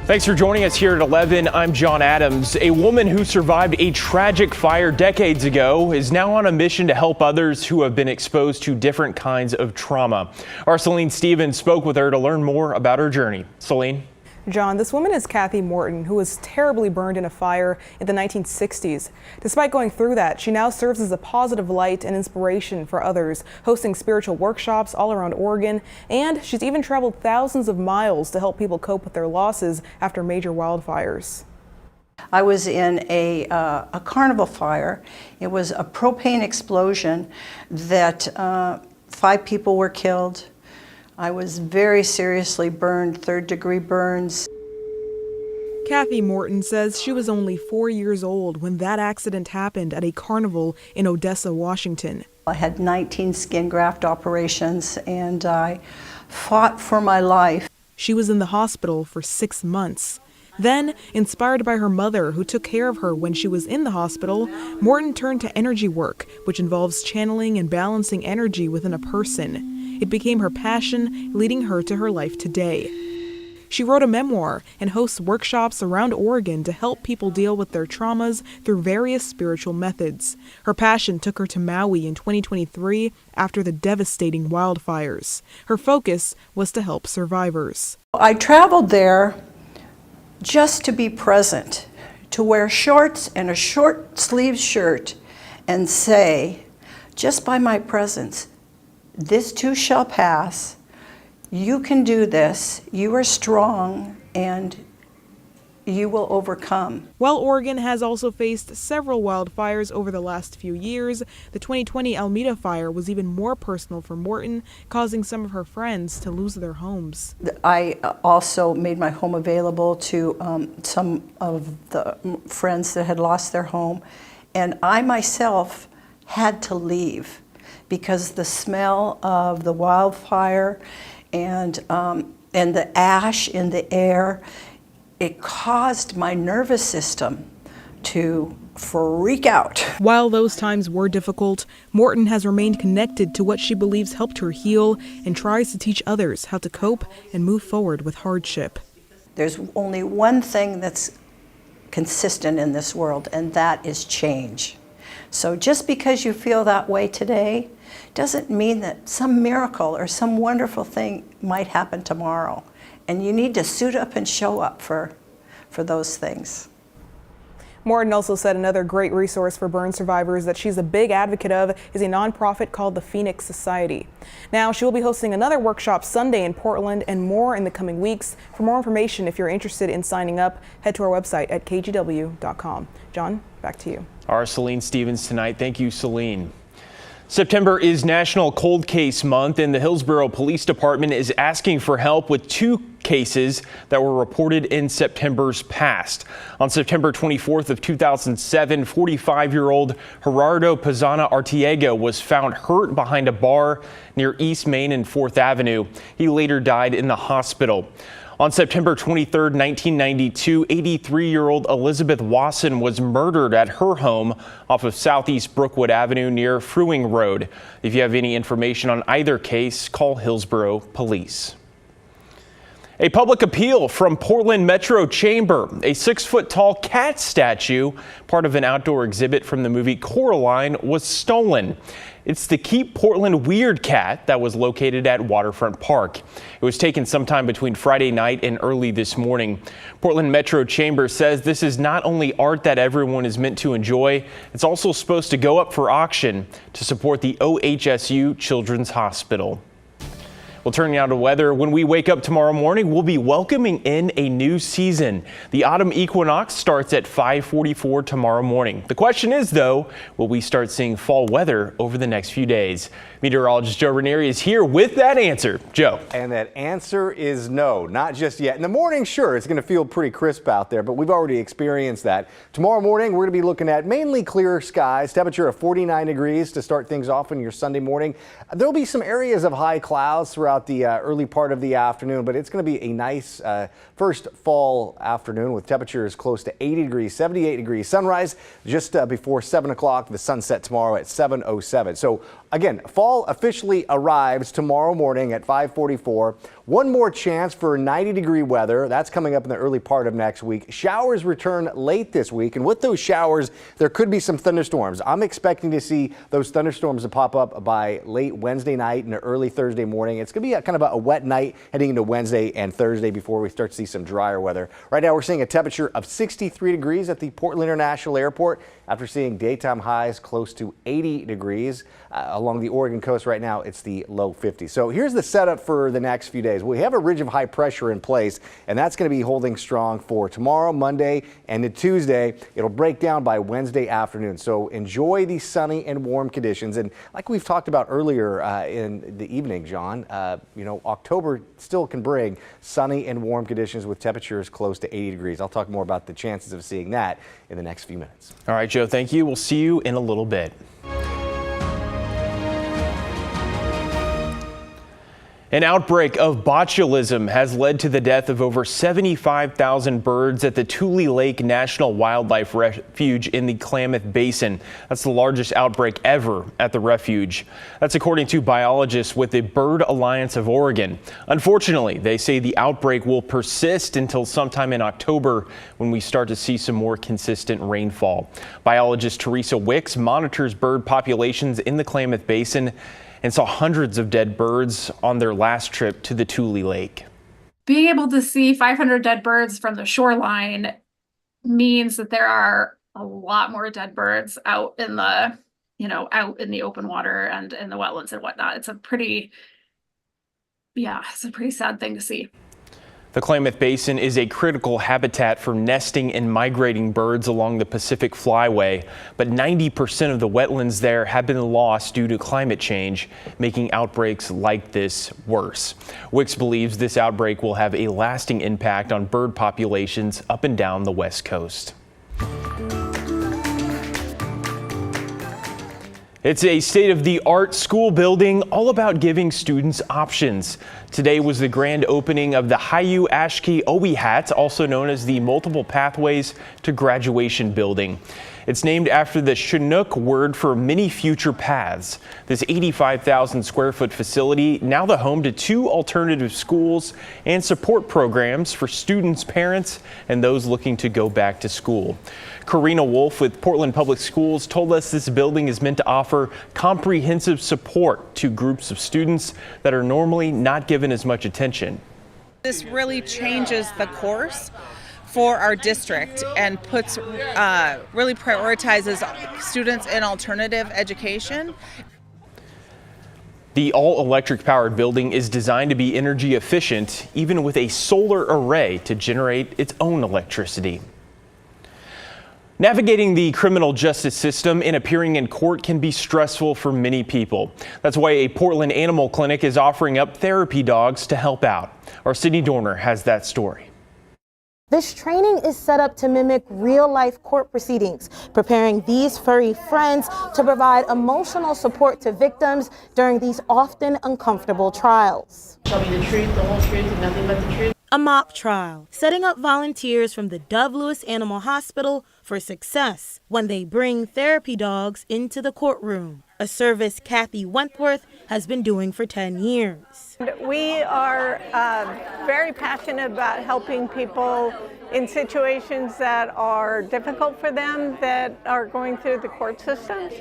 Thanks for joining us here at 11. I'm John Adams. A woman who survived a tragic fire decades ago is now on a mission to help others who have been exposed to different kinds of trauma. Our Celine Stevens spoke with her to learn more about her journey. Celine? John, this woman is Morton, who was terribly burned in a fire in the 1960s. Despite going through that, she now serves as a positive light and inspiration for others, hosting spiritual workshops all around Oregon, and she's even traveled thousands of miles to help people cope with their losses after major wildfires. I was in a carnival fire. It was a propane explosion that 5 people were killed. I was very seriously burned, 3rd-degree burns. Morton says she was only 4 years old when that accident happened at a carnival in Odessa, Washington. I had 19 skin graft operations and I fought for my life. She was in the hospital for 6 months. Then, inspired by her mother, who took care of her when she was in the hospital, Morton turned to energy work, which involves channeling and balancing energy within a person. It became her passion, leading her to her life today. She wrote a memoir and hosts workshops around Oregon to help people deal with their traumas through various spiritual methods. Her passion took her to Maui in 2023 after the devastating wildfires. Her focus was to help survivors. I traveled there just to be present, to wear shorts and a short sleeved shirt and say, just by my presence, this too shall pass. You can do this. You are strong and you will overcome. While Oregon has also faced several wildfires over the last few years, the 2020 Alameda fire was even more personal for Morton, causing some of her friends to lose their homes. I also made my home available to some of the friends that had lost their home, and I myself had to leave because the smell of the wildfire and the ash in the air, it caused my nervous system to freak out. While those times were difficult, Morton has remained connected to what she believes helped her heal and tries to teach others how to cope and move forward with hardship. There's only one thing that's consistent in this world, and that is change. So just because you feel that way today doesn't mean that some miracle or some wonderful thing might happen tomorrow. And you need to suit up and show up for those things. Morton also said another great resource for burn survivors that she's a big advocate of is a nonprofit called the Phoenix Society. Now, she will be hosting another workshop Sunday in Portland and more in the coming weeks. For more information, if you're interested in signing up, head to our website at kgw.com. John, back to you. Our Celine Stevens tonight. Thank you, Celine. September is National Cold Case Month, and the Hillsborough Police Department is asking for help with 2 cases that were reported in September's past. On September 24th of 2007, 45-year-old Gerardo Pazana Artiego was found hurt behind a bar near East Main and 4th Avenue. He later died in the hospital. On September 23rd, 1992, 83-year-old Elizabeth Wasson was murdered at her home off of Southeast Brookwood Avenue near Fruing Road. If you have any information on either case, call Hillsborough Police. A public appeal from Portland Metro Chamber. A 6-foot-tall cat statue, part of an outdoor exhibit from the movie Coraline, was stolen. It's the Keep Portland Weird cat that was located at Waterfront Park. It was taken sometime between Friday night and early this morning. Portland Metro Chamber says this is not only art that everyone is meant to enjoy, it's also supposed to go up for auction to support the OHSU Children's Hospital. Well, turning now to weather, when we wake up tomorrow morning, we'll be welcoming in a new season. The autumn equinox starts at 5:44 tomorrow morning. The question is, though, will we start seeing fall weather over the next few days? Meteorologist Joe Ranieri is here with that answer. Joe. And that answer is no, not just yet. In the morning, sure, it's going to feel pretty crisp out there, but we've already experienced that. Tomorrow morning, we're going to be looking at mainly clear skies, temperature of 49 degrees to start things off on your Sunday morning. There'll be some areas of high clouds throughout the early part of the afternoon, but it's going to be a nice first fall afternoon with temperatures close to 80 degrees, 78 degrees. Sunrise just before 7 o'clock. The sunset tomorrow at 7:07. So Again, fall officially arrives tomorrow morning at 5:44. One more chance for 90-degree weather. That's coming up in the early part of next week. Showers return late this week, and with those showers, there could be some thunderstorms. I'm expecting to see those thunderstorms to pop up by late Wednesday night and early Thursday morning. It's going to be kind of a wet night heading into Wednesday and Thursday before we start to see some drier weather. Right now, we're seeing a temperature of 63 degrees at the Portland International Airport after seeing daytime highs close to 80 degrees. Along the Oregon coast right now, it's the low 50s. So here's the setup for the next few days. We have a ridge of high pressure in place, and that's going to be holding strong for tomorrow, Monday, and to Tuesday. It'll break down by Wednesday afternoon. So enjoy these sunny and warm conditions. And like we've talked about earlier in the evening, John, October still can bring sunny and warm conditions with temperatures close to 80 degrees. I'll talk more about the chances of seeing that in the next few minutes. All right, Joe, thank you. We'll see you in a little bit. An outbreak of botulism has led to the death of over 75,000 birds at the Tule Lake National Wildlife Refuge in the Klamath Basin. That's the largest outbreak ever at the refuge. That's according to biologists with the Bird Alliance of Oregon. Unfortunately, they say the outbreak will persist until sometime in October when we start to see some more consistent rainfall. Biologist Teresa Wicks monitors bird populations in the Klamath Basin and saw hundreds of dead birds on their last trip to the Tule Lake. Being able to see 500 dead birds from the shoreline means that there are a lot more dead birds out in the, out in the open water and in the wetlands and whatnot. It's a pretty sad thing to see. The Klamath Basin is a critical habitat for nesting and migrating birds along the Pacific Flyway, but 90% of the wetlands there have been lost due to climate change, making outbreaks like this worse. Wicks believes this outbreak will have a lasting impact on bird populations up and down the West Coast. It's a state-of-the-art school building all about giving students options. Today was the grand opening of the Hayu Ashki Owihat, also known as the Multiple Pathways to Graduation building. It's named after the Chinook word for many future paths. This 85,000 square foot facility, now the home to 2 alternative schools and support programs for students, parents, and those looking to go back to school. Karina Wolf with Portland Public Schools told us this building is meant to offer comprehensive support to groups of students that are normally not given as much attention. This really changes the course for our district and really prioritizes students in alternative education. The all-electric powered building is designed to be energy efficient, even with a solar array to generate its own electricity. Navigating the criminal justice system and appearing in court can be stressful for many people. That's why a Portland animal clinic is offering up therapy dogs to help out. Our Sydney Dorner has that story. This training is set up to mimic real-life court proceedings, preparing these furry friends to provide emotional support to victims during these often uncomfortable trials. Tell me the truth, the whole truth, and nothing but the truth. A mock trial, setting up volunteers from the Dove Lewis Animal Hospital for success when they bring therapy dogs into the courtroom, a service Kathy Wentworth has been doing for 10 years. We are very passionate about helping people in situations that are difficult for them, that are going through the court systems.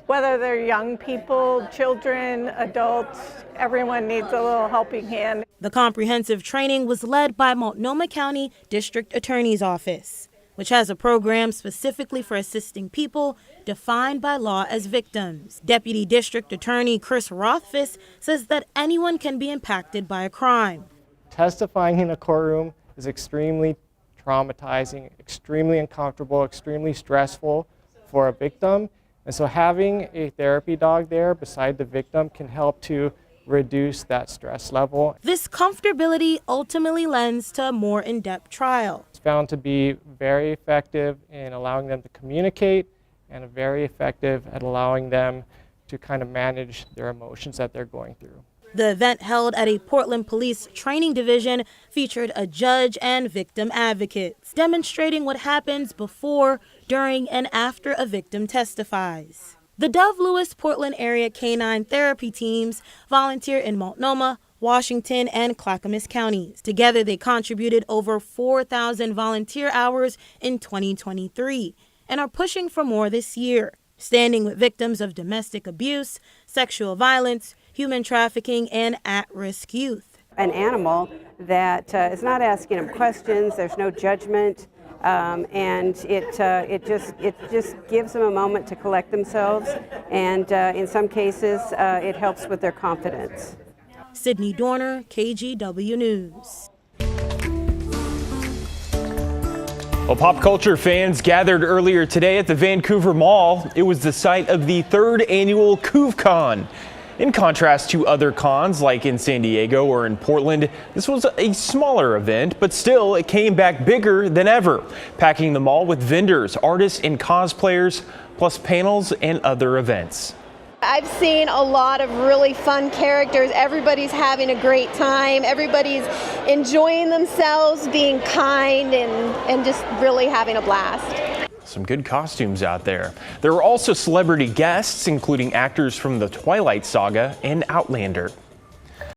Whether they're young people, children, adults, everyone needs a little helping hand. The comprehensive training was led by Multnomah County District Attorney's Office, which has a program specifically for assisting people defined by law as victims. Deputy District Attorney Chris Rothfuss says that anyone can be impacted by a crime. Testifying in a courtroom is extremely traumatizing, extremely uncomfortable, extremely stressful for a victim. And so having a therapy dog there beside the victim can help to reduce that stress level. This comfortability ultimately lends to a more in-depth trial. It's found to be very effective in allowing them to communicate and very effective at allowing them to kind of manage their emotions that they're going through. The event, held at a Portland Police Training Division, featured a judge and victim advocates, demonstrating what happens before, during, and after a victim testifies. The Dove Lewis Portland area canine therapy teams volunteer in Multnomah, Washington, and Clackamas counties. Together, they contributed over 4,000 volunteer hours in 2023 and are pushing for more this year, standing with victims of domestic abuse, sexual violence, human trafficking, and at-risk youth. An animal that is not asking them questions, there's no judgment, and it just gives them a moment to collect themselves, and in some cases it helps with their confidence. Sydney Dorner, KGW News. Well, pop culture fans gathered earlier today at the Vancouver Mall. It was the site of the 3rd annual CoVCon. In contrast to other cons like in San Diego or in Portland, this was a smaller event, but still it came back bigger than ever, packing the mall with vendors, artists, and cosplayers, plus panels and other events. I've seen a lot of really fun characters. Everybody's having a great time. Everybody's enjoying themselves, being kind, and just really having a blast. Some good costumes out there. There were also celebrity guests, including actors from the Twilight Saga and Outlander.